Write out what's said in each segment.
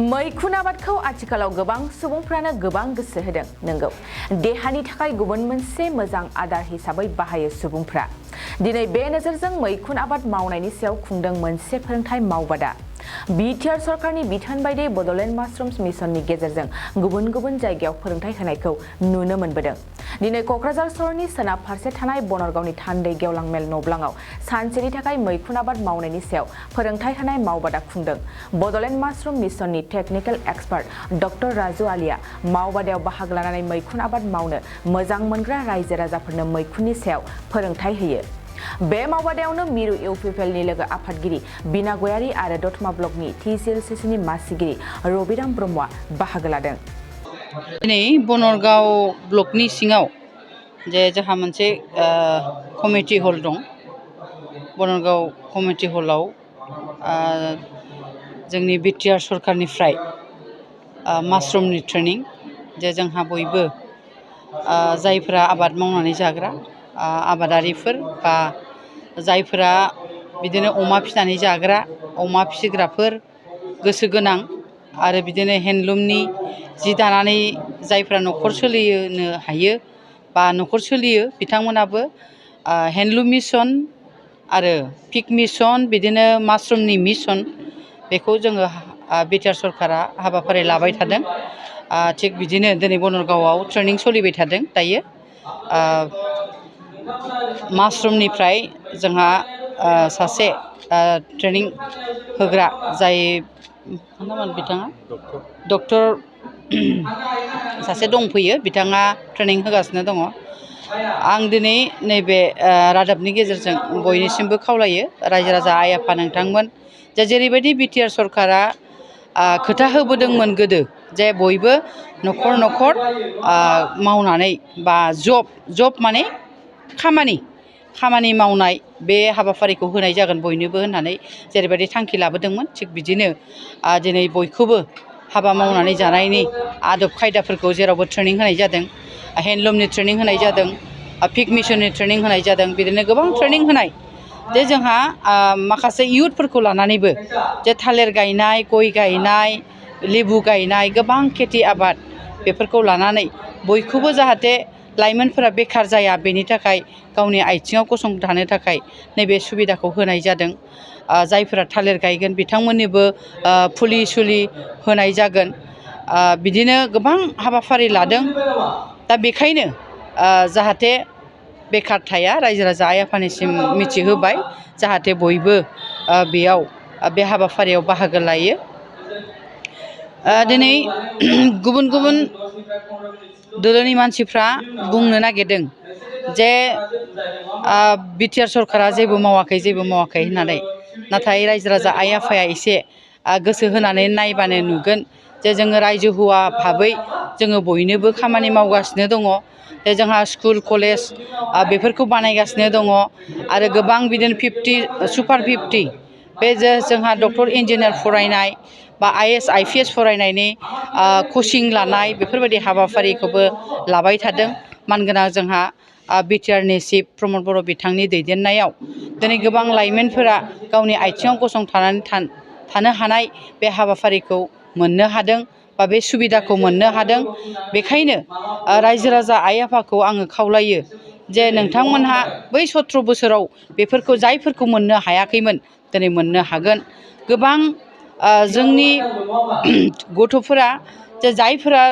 मैखुन आबादखौ आथिखालाव गोबां सुबुंफ्रानो गोबां गोसो होदों नंगौ देहानि थाखाय गुबुन मोनसे मोजां आदार हिसाबै बाहायो सुबुंफ्रा दिनै बे नोजोरजों मैखुन आबाद मावनायनि सायाव खुंदों मोनसे फोरोंथाय मावबादा बिटिआर सरकारनि बिथोन बायदि बड'लेण्ड माशरुम्स मिशननि गेजेरजों गुबुन गुबुन जायगायाव फोरोंथाय होनायखौ नुनो मोनबोदों दिनै क'क्राझार सहरनि सोनाब फारसे थानाय बनरगावनि थान्दै गेवलां मेल नब्लाङाव सानसेनि थाखाय मैखुन आबाद मावनायनि सायाव फोरोंथाय होनाय मावबादा खुंदों बड'लेण्ड माशरुम मिशननि टेक्निकेल एक्सपार्ट डक्टर राजु आलिया मावबादायाव बाहागो लानानै मैखुन आबाद मावनो मोजां मोनग्रा रायजो राजाफोरनो मैखुननि सायाव फोरोंथाय होयो बे मावबादायावनो मिरु इउपिपिएलनि लोगो आफादगिरि बिना गयारी आरो दतमा ब्लकनि टिसिएलसिसिनि मासिगिरि रबिराम ब्रह्मआ बाहागो लादों दिनै बनरगाव ब्लकनि सिङाव जे जोंहा मोनसे कमिटि हल दं बनरगाव कमिटि हलाव जोंनि बिटिआर सरकारनिफ्राय माशरुमनि ट्रेनिं जे जोंहा बयबो जायफोरा आबाद मावनानै जाग्रा आबादारिफोर बा जायफोरा बिदिनो अमा फिनानै जाग्रा अमा फिसिग्राफोर गोसो गोनां आरो बिदिनो हेन्डलुमनि जि दानानै जायफ्रा न'खर सोलिनो हायो बा न'खर सोलियो बिथांमोनाबो हेन्डलुम मिशन आरो पिक मिशन बिदिनो माशरुमनि मिशन बेखौ जोङो बिटिआर सरकारा हाबाफारि लाबाय थादों थिग बिदिनो दिनै बनरगावआव ट्रेनिं सोलिबाय थादों दायो माशरुमनिफ्राय जोंहा सासे ट्रेनिं होग्रा जाय मामोन बिथाङा डक्टर सासे दंफैयो बिथाङा ट्रेनिं होगासिनो दङ आं दिनै नैबे रादाबनि गेजेरजों बयनिसिमबो खावलायो रायजो राजा आइ आफा नोंथांमोन जे जेरैबायदि बिटिआर सरकारा खोथा होबोदोंमोन गोदो जे बयबो न'खर न'खर मावनानै बा जब माने खामानि मावनाय बे हाबाफारिखौ होनाय जागोन बयनोबो होननानै जेरैबायदि थांखि लाबोदोंमोन थिग बिदिनो दिनै बयखौबो हाबा मावनानै जानायनि आदब खायदाफोरखौ जेरावबो ट्रेनिं होनाय जादों हेन्डलुमनि ट्रेनिं होनाय जादों पिक मिशननि ट्रेनिं होनाय जादों बिदिनो गोबां ट्रेनिं होनाय जे जोंहा माखासे इयुथफोरखौ लानानैबो जे थालिर गायनाय गय गायनाय लेबु गायनाय गोबां खेथि आबाद बेफोरखौ लानानै बयखौबो जाहाथे लाइमोनफोरा बेखार जाया बेनि थाखाय गावनि आथिङाव गसंथानो थाखाय नैबे सुबिदाखौ होनाय जादों जायफोरा थालिर गायगोन बिथांमोननिबो फुलि सुलि होनाय जागोन बिदिनो गोबां हाबाफारि लादों दा बेखायनो जाहाथे बेखार थाया रायजो राजा आइ आफानिसिम मिथिहोबाय जाहाथे बयबो बेयाव बे हाबाफारियाव बाहागो लायो दिनै गुबुन गुबुन दोलोनि मानसिफ्रा बुंनो नागिरदों जे बिटिआर सरकारा जेबो मावाखै होननानै नाथाय रायजो राजा आइ आफाया एसे गोसो होनानै नायबानो नुगोन जे जोङो रायजो हौवा भाबै जोङो बयनोबो खामानि मावगासिनो दङ जे जोंहा स्कुल कलेज बेफोरखौ बानायगासिनो दङ आरो गोबां बिदिनो 50 सुपार 50 बे जे जोंहा डक्टर इन्जिनियार फरायनाय बा आइएएस आइपिएस फरायनायनि कचिं लानाय बेफोरबायदि हाबाफारिखौबो लाबाय थादों मानगोनां जोंहा बिटिआरनि चिफ प्रमद बर' बिथांनि दैदेननायाव दिनै गोबां लाइमोनफोरा गावनि आथिङाव गसंथानानै थानो हानाय बे हाबाफारिखौ मोननो हादों बा बे सुबिदाखौ मोननो हादों बेखायनो रायजो राजा आइ आफाखौ आङो खावलायो जे नोंथांमोनहा बै 17 बोसोराव बेफोरखौ जायफोरखौ मोननो हायाखैमोन दिनै मोननो हागोन गोबां जोंनि गथ'फोरा जे जायफोरा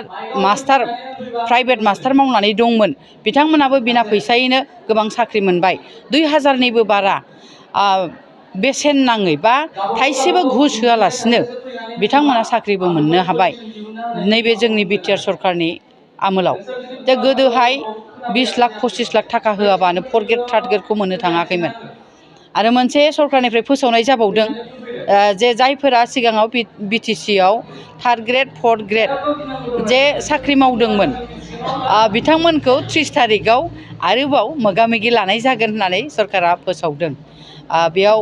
प्राइभेट मास्टार मावनानै दंमोन बिथांमोनाबो बिना फैसायैनो गोबां साख्रि मोनबाय 2000निबो बारा बेसेन नाङै बा थाइसेबो घुस होआलासिनो बिथांमोना साख्रिबो मोननो हाबाय नैबे जोंनि बिटिआर सरकारनि आमोलाव जे गोदोहाय 20 लाख 25 लाख थाखा होआबानो 4th ग्रेड 3rd ग्रेडखौ मोननो थाङाखैमोन आरो मोनसे सरकारनिफ्राय फोसावनाय जाबावदों जे जायफोरा सिगाङाव बिटिसिआव 3rd ग्रेड 4th ग्रेड जे साख्रि मावदोंमोन बिथांमोनखौ 30 थारिखआव आरोबाव मोगा मोगि लानाय जागोन होननानै सरकारा फोसावदों बेयाव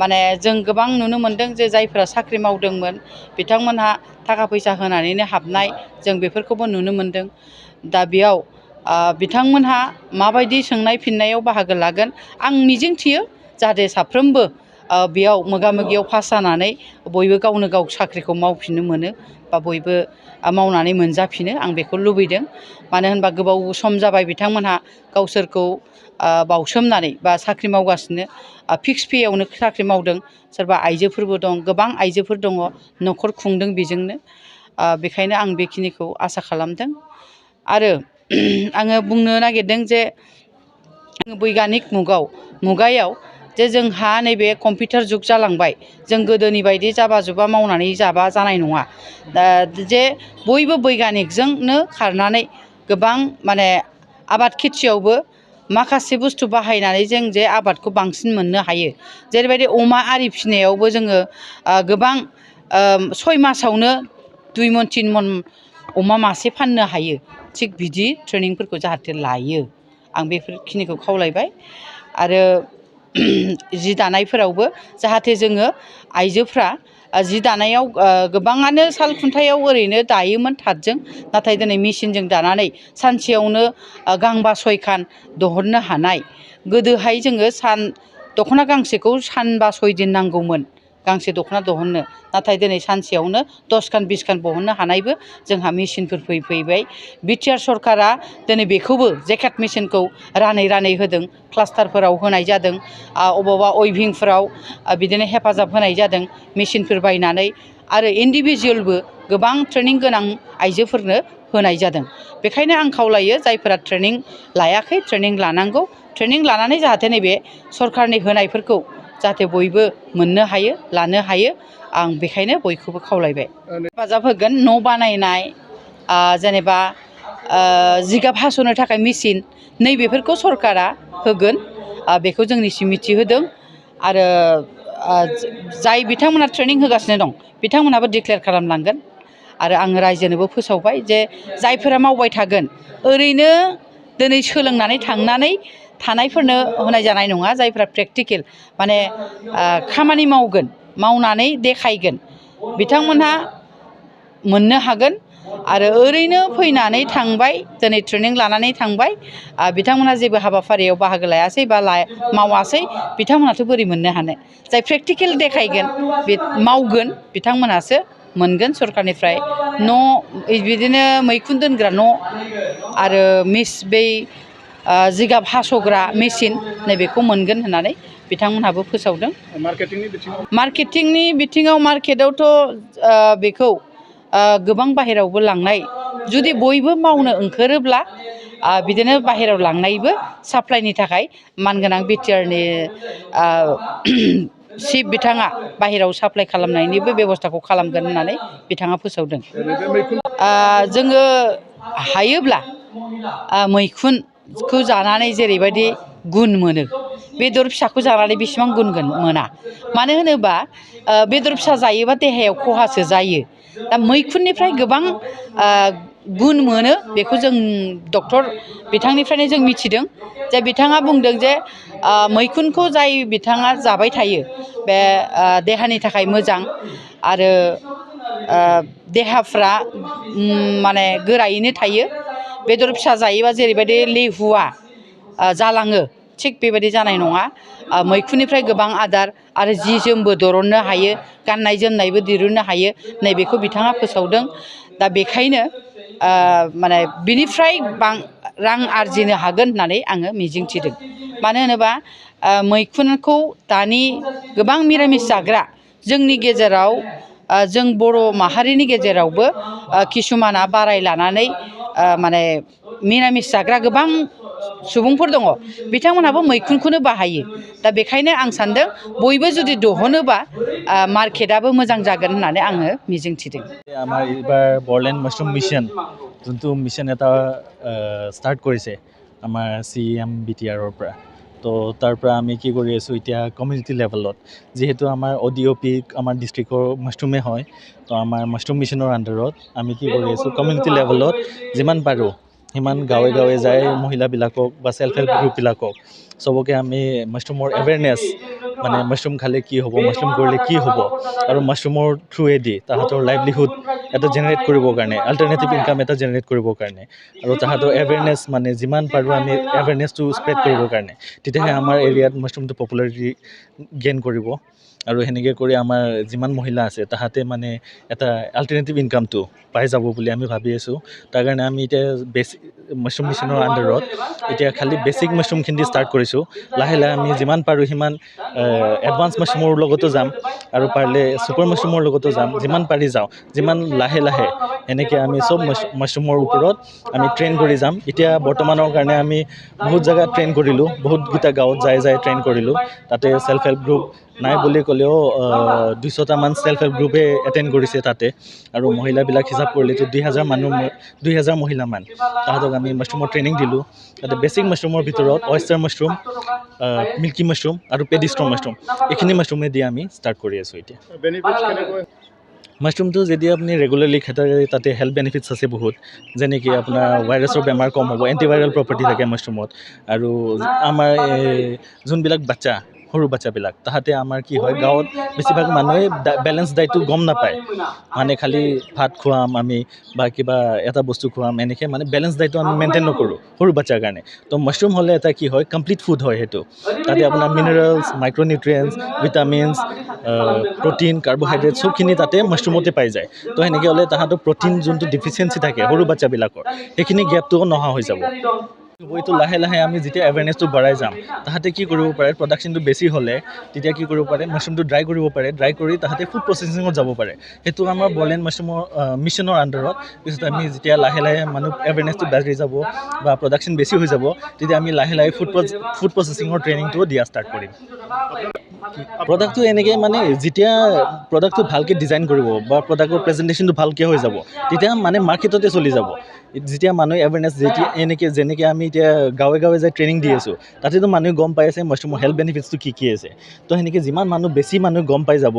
माने जों गोबां नुनो मोनदों जे जायफोरा साख्रि मावदोंमोन बिथांमोनहा थाखा फैसा होनानैनो हाबनाय जों बेफोरखौबो नुनो मोनदों दा बेयाव बिथांमोनहा माबायदि सोंनाय फिननायाव बाहागो लागोन आं मिजिंथियो जाहाथे साफ्रोमबो बेयाव मोगा मोगियाव पास जानानै बयबो गावनो गाव साख्रिखौ मावफिननो मोनो बा बयबो मावनानै मोनजाफिनो आं बेखौ लुबैदों मानो होनबा गोबाव सम जाबाय बिथांमोनहा गावसोरखौ बावसोमनानै बा साख्रि मावगासिनो फिक्स पेआवनो साख्रि मावदों सोरबा आइजोफोरबो दं गोबां आइजोफोर दङ न'खर खुंदों बेजोंनो बेखायनो आं बेखिनिखौ आसा खालामदों आरो आङो बुंनो नागिरदों जे बैग्यानिक मुगायाव जे जोंहा नैबे कम्पिउटार जुग जालांबाय जों गोदोनि बायदि जाबा जुबा मावनानै जाबा जानाय नङा दा जे बयबो बैग्यानिकजोंनो खारनानै गोबां माने आबाद खेथियावबो माखासे बुस्थु बाहायनानै जों जे आबादखौ बांसिन मोननो हायो जेरैबायदि अमा आरि फिसिनायावबो जोङो गोबां 6 मासावनो 2 मन 3 मन अमा मासे फाननो हायो थिग बिदि ट्रेनिंफोरखौ जाहाथे लायो आं बेफोरखिनिखौ खावलायबाय आरो जि दानायफोरावबो जाहाथे जोङो आइजोफ्रा जि दानायाव गोबाङानो साल खुन्थायाव ओरैनो दायोमोन थाथजों नाथाय दिनै मेसिनजों दानानै सानसेयावनो गांबा 6 खान दिहुननो हानाय गोदोहाय जोङो दख'ना गांसेखौ सानबा 6 दिन नांगौमोन गांसे दख'ना दिहुननो नाथाय दिनै सानसेयावनो 10 खान 20 खान दिहुननो हानायबो जोंहा मेसिनफोर फैबाय बिटिआर सरकारा दिनै बेखौबो जेकेट मेसिनखौ रानै होदों क्लास्टारफोराव होनाय जादों अबावबा उइभिंफोराव बिदिनो हेफाजाब होनाय जादों मेसिनफोर बायनानै आरो इन्डिभिजुवेलबो गोबां ट्रेनिं गोनां आइजोफोरनो होनाय जादों बेखायनो आं खावलायो जायफोरा ट्रेनिं लायाखै ट्रेनिं लानांगौ ट्रेनिं लानानै जाहाथे नैबे सरकारनि होनायफोरखौ जाहाथे बयबो मोननो हायो लानो हायो आं बेखायनो बयखौबो खावलायबाय हेफाजाब होगोन न' बानायनाय जेनेबा जिगाब हास'नो थाखाय मेसिन नैबेफोरखौ सरकारा होगोन बेखौ जोंनिसिम मिथिहोदों आरो जाय बिथांमोना ट्रेनिं होगासिनो दं बिथांमोनाबो डिक्लेयार खालामलांगोन आरो आङो रायजोनोबो फोसावबाय जे जायफोरा मावबाय थागोन ओरैनो दिनै सोलोंनानै थांनानै थानायफोरनो होनाय जानाय नङा जायफ्रा प्रेक्टिकेल माने खामानि मावगोन मावनानै देखायगोन बिथांमोनहा मोननो हागोन आरो ओरैनो फैनानै थांबाय दिनै ट्रेनिं लानानै थांबाय बिथांमोनहा जेबो हाबाफारियाव बाहागो लायासै बा मावासै बिथांमोनाथ' बोरै मोननो हानो जाय प्रेक्टिकेल देखायगोन बे मावगोन बिथांमोनासो मोनगोन सरकारनिफ्राय न' बिदिनो मैखुन दोनग्रा न' आरो बै जिगाब हास'ग्रा मेसिन नैबेखौ मोनगोन होननानै बिथांमोनहाबो फोसावदों मार्केटिंनि बिथिङाव मार्केटआवथ' बेखौ गोबां बाहेरायावबो लांनाय जुदि बयबो मावनो ओंखारोब्ला बिदिनो बाहेरायाव लांनायबो साप्लाइनि थाखाय मानगोनां बिटिआरनि चिफ बिथाङा बाहेरायाव साप्लाइ खालामनायनिबो बेब'स्थाखौ खालामगोन होननानै बिथाङा फोसावदों जोङो हायोब्ला मैखुनखौ जानानै जेरैबायदि गुन मोनो बेदर फिसाखौ जानानै बेसेबां गुन मोना मानो होनोबा बेदर फिसा जायोबा देहायाव खहासो जायो दा मैखुननिफ्राय गोबां गुन मोनो बेखौ जों डक्टर बिथांनिफ्रायनो जों मिथिदों जे बिथाङा बुंदों जे मैखुनखौ जाय बिथाङा जाबाय थायो बे देहानि थाखाय मोजां आरो देहाफ्रा माने गोरायैनो थायो बेदर फिसा जायोबा जेरैबायदि लेहुवा जालाङो थिग बेबायदि जानाय नङा मैखुननिफ्राय गोबां आदार आरो जि जोमबो दरननो हायो गाननाय जोमनायबो दिरुननो हायो नैबेखौ बिथाङा फोसावदों दा बेखायनो माने बिनिफ्राय रां आरजिनो हागोन होननानै आङो मिजिंथिदों मानो होनोबा मैखुनखौ दानि गोबां निरामिस जाग्रा जोंनि गेजेराव जों बर' माहारिनि गेजेरावबो किसुमाना बाराय लानानै माने निरामिस जाग्रा गोबां सुबुंफोर दङ बिथांमोनहाबो मैखुनखौनो बाहायो दा बेखायनो आं सान्दों बयबो जुदि दिहुनोबा मार्केटआबो मोजां जागोन होननानै आङो मिजिंथिदों আমাৰ এইবাৰ বৰলেণ্ড মাছৰুম মিছন যোনটো মিছন এটা ষ্টাৰ্ট কৰিছে আমাৰ CM BTRৰ পৰা তো তাৰ পৰা আমি কি কৰি আছোঁ এতিয়া কমিউনিটি লেভেলত যিহেতু আমাৰ ODOP আমাৰ ডিষ্ট্ৰিক্টৰ মাছৰুমে হয় তো আমাৰ মাছৰুম মিছনৰ আণ্ডাৰত আমি কি কৰি আছোঁ কমিউনিটি লেভেলত যিমান পাৰোঁ সিমান গাঁৱে গাঁৱে যায় মহিলাবিলাকক বা সেল্ফ হেল্প গ্ৰুপবিলাকক চবকে আমি মাছৰুমৰ এৱেৰনেছ মানে মাছৰুম খালে কি হ'ব মাছৰুম কৰিলে কি হ'ব আৰু মাছৰুমৰ থ্ৰুৱেদি তাহাঁতৰ লাইভলিহুড এটা জেনেৰেট কৰিবৰ কাৰণে আল্টাৰনেটিভ ইনকাম এটা জেনেৰেট কৰিবৰ কাৰণে আৰু তাহাঁতৰ এৱেৰনেছ মানে যিমান পাৰোঁ আমি এৱেৰনেছটো স্প্ৰেড কৰিবৰ কাৰণে তেতিয়াহে আমাৰ এৰিয়াত মাছৰুমটো পপুলাৰিটি গেইন কৰিব আৰু সেনেকৈ কৰি আমাৰ যিমান মহিলা আছে তাহাঁতে মানে এটা আল্টাৰনেটিভ ইনকামটো পাই যাব বুলি আমি ভাবি আছোঁ তাৰ কাৰণে আমি এতিয়া বেছিক মাছৰুম মিছনৰ আণ্ডাৰত এতিয়া খালি বেছিক মাছৰুমখিনি ষ্টাৰ্ট কৰিছোঁ লাহে লাহে আমি যিমান পাৰোঁ সিমান এডভান্স মাছৰুমৰ লগতো যাম আৰু পাৰিলে ছুপাৰ মাছৰুমৰ লগতো যাম যিমান পাৰি যাওঁ যিমান লাহে লাহে এনেকৈ আমি চব মাছৰুমৰ ওপৰত আমি ট্ৰেইন কৰি যাম এতিয়া বৰ্তমানৰ কাৰণে আমি বহুত জেগাত ট্ৰেইন কৰিলোঁ বহুতকেইটা গাঁৱত যাই ট্ৰেইন কৰিলোঁ তাতে ছেল্ফ হেল্প গ্ৰুপ নাই বুলি ক'লেও 200টামান ছেল্ফ হেল্প গ্ৰুপে এটেণ্ড কৰিছে তাতে আৰু মহিলাবিলাক হিচাপ কৰিলেতো 2000 মহিলামান তাহাঁতক আমি মাছৰুমৰ ট্ৰেইনিং দিলোঁ তাতে বেছিক মাছৰুমৰ ভিতৰত অয়েষ্টাৰ মাছৰুম মিল্কী মাছৰুম আৰু পেডিষ্ট্ৰ মাছৰুম এইখিনি মাছৰুমে দি আমি ষ্টাৰ্ট কৰি আছোঁ এতিয়া মাছৰুমটো যদি আপুনি ৰেগুলাৰলি খায় তাতে হেল্থ বেনিফিটছ আছে বহুত যেনেকৈ আপোনাৰ ভাইৰাছৰ বেমাৰ কম হ'ব এণ্টিভাইৰেল প্ৰপাৰ্টি থাকে মাছৰুমত আৰু আমাৰ যোনবিলাক বাচ্চা সৰু বাচ্চাবিলাক তাহাঁতে আমাৰ কি হয় গাঁৱত বেছিভাগ মানুহে বেলেঞ্চ ডায়েটটো গম নাপায় মানে খালি ভাত খুৱাম আমি বা কিবা এটা বস্তু খুৱাম এনেকৈ মানে বেলেঞ্চ ডায়েটটো আমি মেইনটেইন নকৰোঁ সৰু বাচ্চাৰ কাৰণে তো মাছৰুম হ'লে এটা কি হয় কমপ্লিট ফুড হয় সেইটো তাতে আপোনাৰ মিনাৰেলছ মাইক্ৰ'নিউট্ৰিয়েণ্টছ ভিটামিনছ প্ৰ'টিন কাৰ্বহাইড্ৰেট চবখিনি তাতে মাছৰুমতে পাই যায় তো সেনেকৈ হ'লে তাহাঁতৰ প্ৰ'টিন যোনটো ডিফিচিয়েঞ্চি থাকে সৰু বাচ্চাবিলাকৰ সেইখিনি গেপটো নোহোৱা হৈ যাব এইটো লাহে লাহে আমি যেতিয়া এৱেৰনেছটো বঢ়াই যাম তাহাঁতে কি কৰিব পাৰে প্ৰডাকশ্যনটো বেছি হ'লে তেতিয়া কি কৰিব পাৰে মাছৰুমটো ড্ৰাই কৰিব পাৰে ড্ৰাই কৰি তাহাঁতে ফুড প্ৰচেছিঙত যাব পাৰে সেইটো আমাৰ বৰলেণ্ড মাছৰুমৰ মিছনৰ আণ্ডাৰত পিছত আমি যেতিয়া লাহে লাহে মানুহ এৱেৰনেছটো বাঢ়ি যাব বা প্ৰডাকশ্যন বেছি হৈ যাব তেতিয়া আমি লাহে লাহে ফুড প্ৰচেছিঙৰ ট্ৰেইনিংটো দিয়া ষ্টাৰ্ট কৰিম প্ৰডাক্টটো এনেকৈ মানে যেতিয়া প্ৰডাক্টটো ভালকৈ ডিজাইন কৰিব বা প্ৰডাক্টৰ প্ৰেজেণ্টেশ্যনটো ভালকৈ হৈ যাব তেতিয়া মানে মাৰ্কেটতে চলি যাব যেতিয়া মানুহে এৱেৰনেছ যেতিয়া যেনেকৈ আমি এতিয়া গাঁৱে গাঁৱে যাই ট্ৰেইনিং দি আছোঁ তাতেতো মানুহে গম পাই আছে মাছৰুমৰ হেল্থ বেনিফিটছটো কি আছে তো সেনেকৈ যিমান বেছি মানুহ গম পাই যাব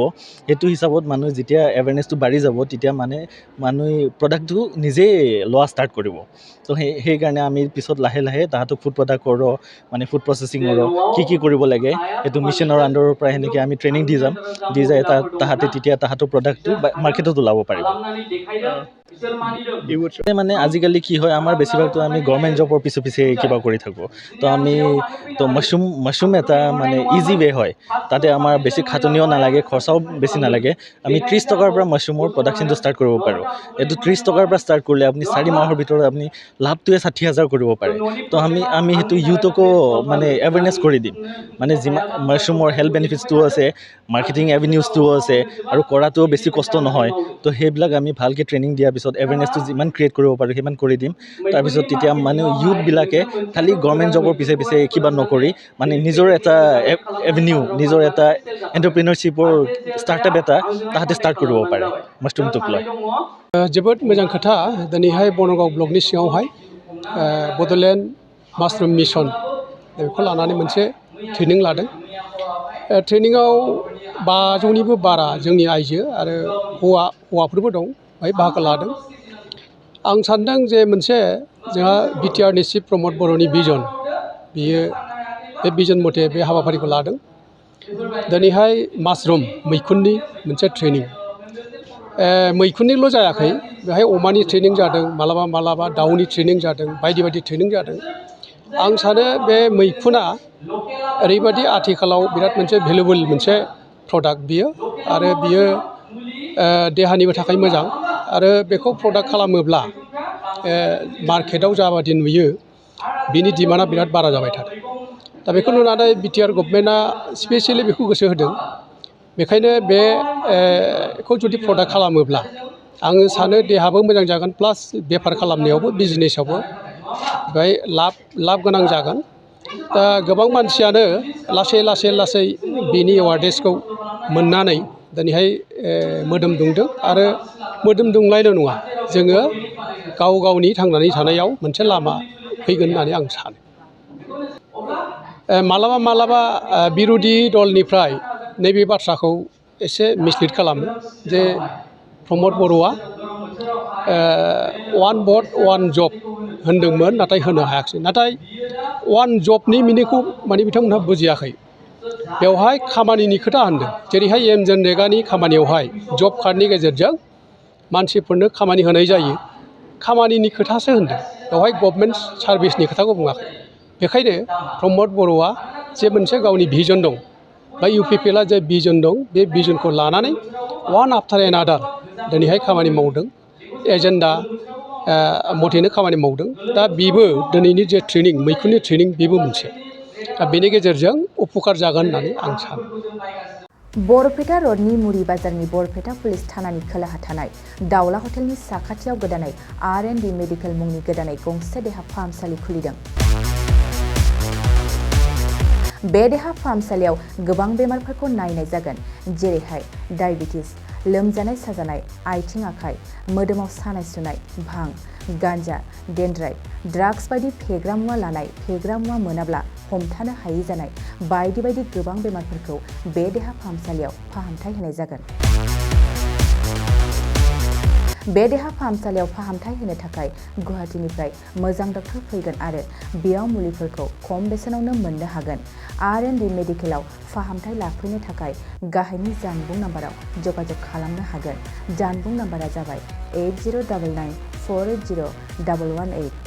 সেইটো হিচাপত মানুহে যেতিয়া এৱেৰনেছটো বাঢ়ি যাব তেতিয়া মানুহে প্ৰডাক্টটো নিজেই লোৱা ষ্টাৰ্ট কৰিব তো সেইকাৰণে আমি পিছত লাহে লাহে তাহাঁতক ফুড প্ৰডাক্টৰ মানে ফুড প্ৰচেছিঙৰ কি কৰিব লাগে সেইটো মিছনৰ আণ্ডাৰৰ পৰা সেনেকৈ আমি ট্ৰেইনিং দি যাম দি যায় তাহাঁতে তেতিয়া তাহাঁতৰ প্ৰডাক্টটো মাৰ্কেটত ওলাব পাৰিব মানে আজিকালি কি হয় আমাৰ বেছিভাগতো আমি গভৰ্ণমেণ্ট জবৰ পিছে কিবা কৰি থাকোঁ তো মাছৰুম এটা মানে ইজি ৱে হয় তাতে আমাৰ বেছি খাটনিও নালাগে খৰচাও বেছি নালাগে আমি 30 টকাৰ পৰা মাছৰুমৰ প্ৰডাকশ্যনটো ষ্টাৰ্ট কৰিব পাৰোঁ এইটো 30 টকাৰ পৰা ষ্টাৰ্ট কৰিলে আপুনি 4 মাহৰ ভিতৰত আপুনি লাভটোৱে 60,000 কৰিব পাৰে তো আমি সেইটো ইউথকো মানে এৱেৰনেছ কৰি দিম মানে যিমান মাছৰুমৰ হেল্থ বেনিফিটছটোও আছে মাৰ্কেটিং এভিনিউজটোও আছে আৰু কৰাটোও বেছি কষ্ট নহয় তো সেইবিলাক আমি ভালকৈ ট্ৰেইনিং দিয়াৰ পিছত এৱেৰনেছটো যিমান ক্ৰিয়েট কৰিব পাৰোঁ সিমান কৰি দিম তাৰপিছত তেতিয়া মানে ইউথবিলাকে খালি গভৰ্ণমেণ্ট জবৰ পিছে কিবা নকৰি মানে নিজৰ এটা এভিনিউ নিজৰ এটা এণ্টাৰপ্ৰিনাৰশ্বিপৰ ষ্টাৰ্টআপ এটা তাহাঁতে ষ্টাৰ্ট কৰিব পাৰে মাছৰুমটোক লৈ जोबोद मोजां खोथा दिनैहाय बनगाव ब्लकनि सिङावहाय बड'लेण्ड मासरुम मिशन बेखौ लानानै मोनसे ट्रेनिं लादों ट्रेनिङाव 500निबो बारा जोंनि आइजो आरो हौवाफोरबो दं बेहाय बाहागो लादों आं सान्दों जे मोनसे जोंहा बिटिआरनि चिफ प्रमद बर'नि भिजन बियो बे भिजन मथे बे हाबाफारिखौ लादों दिनैहाय मासरुम मैखुननि मोनसे ट्रेनिं मैखुननिल' जायाखै बेहाय अमानि ट्रेनिं जादों मालाबा दाउनि ट्रेनिं जादों बायदि ट्रेनिं जादों आं सानो बे मैखुना ओरैबायदि आथिखालाव बिराद मोनसे भेलुबल मोनसे प्रडाक्ट बियो आरो बियो देहानिबो थाखाय मोजां आरो बेखौ प्रडाक्ट खालामोब्ला मार्केटआव जाबादि नुयो बिनि डिमान्डआ बिराद बारा जाबाय थादों दा बेखौ नुनानै बिटिआर गभर्नमेन्टआ स्पेसियेलि बेखौ गोसो होदों बेखायनो बेखौ जुदि प्रडाक्ट खालामोब्ला आङो सानो देहाबो मोजां जागोन प्लास बेफार खालामनायावबो बिजनेसावबो बेहाय लाब गोनां जागोन दा गोबां मानसियानो लासै बेनि एवारनेसखौ मोननानै दिनैहाय मोदोम दुंदों आरो मोदोम दुंलायल' नङा जोङो गावनि थांनानै थानायाव मोनसे लामा फैगोन होननानै आं सानो मालाबा बिर'धि दलनिफ्राय नैबे बाथ्राखौ एसे मिसलिड खालामो जे प्रमद बर'आ वान भट वान जब होनदोंमोन नाथाय होनो हायाखिसै नाथाय वान जबनि मिनिंखौ माने बिथांमोनहा बुजियाखै बेवहाय खामानिनि खोथा होनदों जेरैहाय एम जनरेगानि खामानियावहाय जब कार्डनि गेजेरजों मानसिफोरनो खामानि होनाय जायो खामानिनि खोथासो होनदों बेवहाय गभर्नमेन्ट सार्भिसनि खोथाखौ बुङाखै बेखायनो प्रमद बर'आ जे मोनसे गावनि भिजन दं बा UPPLआ जे भिजन दं बे भिजनखौ लानानै वान आफ्टार एनादार दिनैहाय खामानि मावदों एजेन्डा मथेनो खामानि मावदों दा बेबो दिनैनि जे ट्रेनिं मैखुननि ट्रेनिं बेबो मोनसे दा बेनि गेजेरजों उपकार जागोन होननानै आं सानो बरपेटा रडनि मुरि बाजारनि बरपेटा पुलिस थानानि खोलाहा थानाय दावला हटेलनि साखाथियाव गोदानै R&D मेडिकेल मुंनि गोदानै गंसे देहा फाहामसालि खुलिदों। बे देहा फाहामसालियाव गोबां बेमारफोरखौ नायनाय जागोन जेरैहाय डायबिटिस लोमजानाय साजानाय आथिं आखाइ मोदोमाव सानाय सुनाय भां गान्जा डेन्ड्राइट ड्राग्स बायदि फेग्रा मुवा लानाय फेग्रा मुवा मोनाब्ला हमथानो हायै जानाय बायदि बायदि गोबां बेमारफोरखौ बे देहा फाहामसालियाव फाहामथाय होनाय जागोन। बे देहा फाहामसालियाव फाहामथाय होनो थाखाय गुवाहाटीनिफ्राय मोजां डक्टर फैगोन आरो बेयाव मुलिफोरखौ खम बेसेनावनो मोननो हागोन। R&D मेडिकेलाव फाहामथाय लाफैनो थाखाय गाहायनि जानबुं नाम्बाराव जगाजग खालामनो हागोन। जानबुं नाम्बारा जाबाय 8099 480 118।